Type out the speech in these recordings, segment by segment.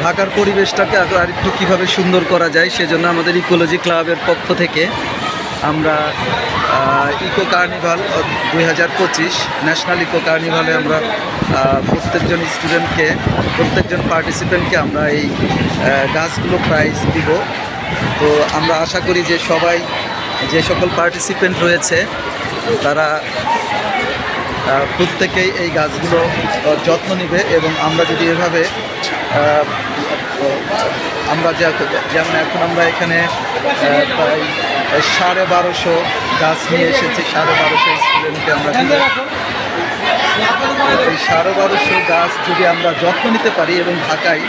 ঢাকার পরিবেশটাকে আর একটু কীভাবে সুন্দর করা যায় সেজন্য আমাদের ইকোলজি ক্লাবের পক্ষ থেকে আমরা ইকো কার্নিভাল 2025 ন্যাশনাল ইকো কার্নিভালে আমরা প্রত্যেকজন স্টুডেন্টকে প্রত্যেকজন পার্টিসিপেন্টকে আমরা এই গাছগুলো প্রাইজ দিব। তো আমরা আশা করি যে সবাই যে সকল পার্টিসিপেন্ট রয়েছে তারা প্রত্যেকেই এই গাছগুলো যত্ন নেবে এবং আমরা যদি এভাবে আমরা যেমন এখন আমরা এখানে প্রায় 1250 গাছ নিয়ে এসেছি, 1250 স্টুডেন্টকে আমরা এই 1250 গাছ যদি আমরা যত্ন নিতে পারি এবং ঢাকায়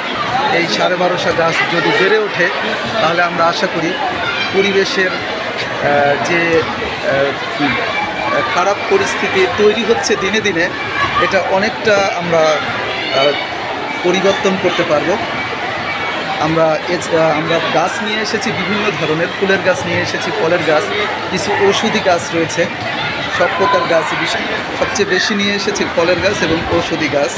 এই 1250 গাছ যদি বেড়ে ওঠে তাহলে আমরা আশা করি পরিবেশের যে খারাপ পরিস্থিতি তৈরি হচ্ছে দিনে দিনে এটা অনেকটা আমরা পরিবর্তন করতে পারবো। আমরা গাছ নিয়ে এসেছি বিভিন্ন ধরনের, ফুলের গাছ নিয়ে এসেছি, ফলের গাছ, কিছু ঔষধি গাছ রয়েছে, সব প্রকার গাছ সবচেয়ে বেশি নিয়ে এসেছি ফলের গাছ এবং ঔষধি গাছ।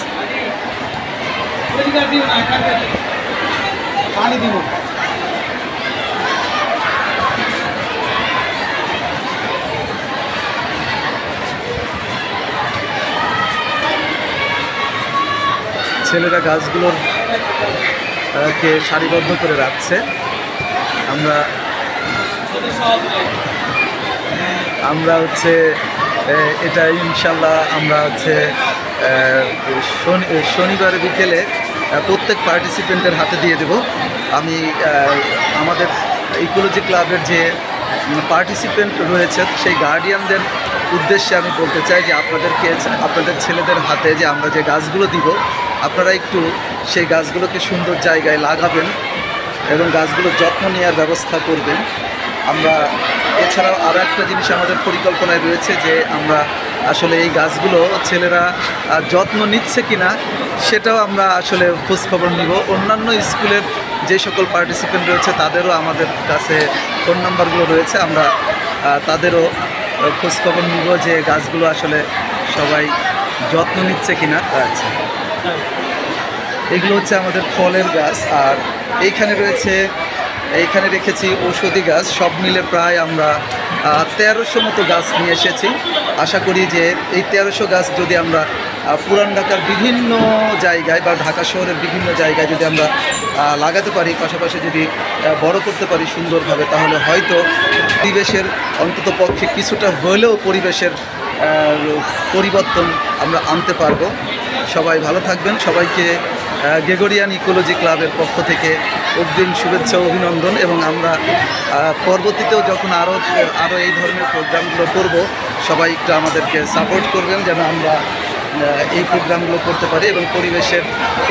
ছেলেরা গাছগুলোর কে সারিবদ্ধ করে রাখছে। আমরা হচ্ছে এটা ইনশাল্লাহ আমরা হচ্ছে শনিবার বিকেলে প্রত্যেক পার্টিসিপেন্টের হাতে দিয়ে দেব। আমি আমাদের ইকোলজি ক্লাবের যে পার্টিসিপেন্ট রয়েছে সেই গার্ডিয়ানদের উদ্দেশ্যে আমি বলতে চাই যে আপনাদের ছেলেদের হাতে যে আমরা যে গাছগুলো দিব আপনারা একটু সেই গাছগুলোকে সুন্দর জায়গায় লাগাবেন এবং গাছগুলোর যত্ন নেওয়ার ব্যবস্থা করবেন। আমরা এছাড়াও আরও একটা জিনিস আমাদের পরিকল্পনায় রয়েছে যে আমরা আসলে এই গাছগুলো ছেলেরা যত্ন নিচ্ছে কিনা সেটাও আমরা আসলে খোঁজখবর নিব। অন্যান্য স্কুলের যে সকল পার্টিসিপেন্ট রয়েছে তাদেরও আমাদের কাছে ফোন নাম্বারগুলো রয়েছে, আমরা তাদেরও খোঁজখবর নিব যে গাছগুলো আসলে সবাই যত্ন নিচ্ছে কিনা। আচ্ছা, এগুলো হচ্ছে আমাদের ফলের গাছ। আর এইখানে রেখেছি ঔষধি গাছ। সব মিলে প্রায় আমরা 1300 মতো গাছ নিয়ে এসেছি। আশা করি যে এই 1300 গাছ যদি আমরা পুরান ঢাকার বিভিন্ন জায়গায় বা ঢাকা শহরের বিভিন্ন জায়গায় যদি আমরা লাগাতে পারি, পাশাপাশি যদি বড় করতে পারি সুন্দরভাবে, তাহলে হয়তো পরিবেশের অন্তত পক্ষে কিছুটা হলেও পরিবেশের পরিবর্তন আমরা আনতে পারবো। সবাই ভালো থাকবেন। সবাইকে গ্রেগরিয়ান ইকোলজি ক্লাবের পক্ষ থেকে অগ্রিম শুভেচ্ছা ও অভিনন্দন। এবং আমরা পরবর্তীতেও যখন আরও এই ধরনের প্রোগ্রামগুলো করব সবাই একটু আমাদেরকে সাপোর্ট করবেন যেন আমরা এই প্রোগ্রামগুলো করতে পারি এবং পরিবেশের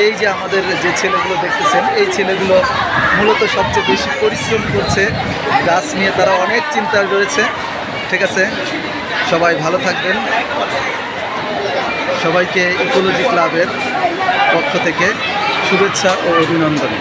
এই যে আমাদের যে ছেলেগুলো দেখতেছেন এই ছেলেগুলো মূলত সবচেয়ে বেশি পরিশ্রম করছে গাছ নিয়ে, তারা অনেক চিন্তায় রয়েছে। ঠিক আছে, সবাই ভালো থাকবেন। সবাইকে ইকোলজি ক্লাবের পক্ষ থেকে শুভেচ্ছা ও অভিনন্দন।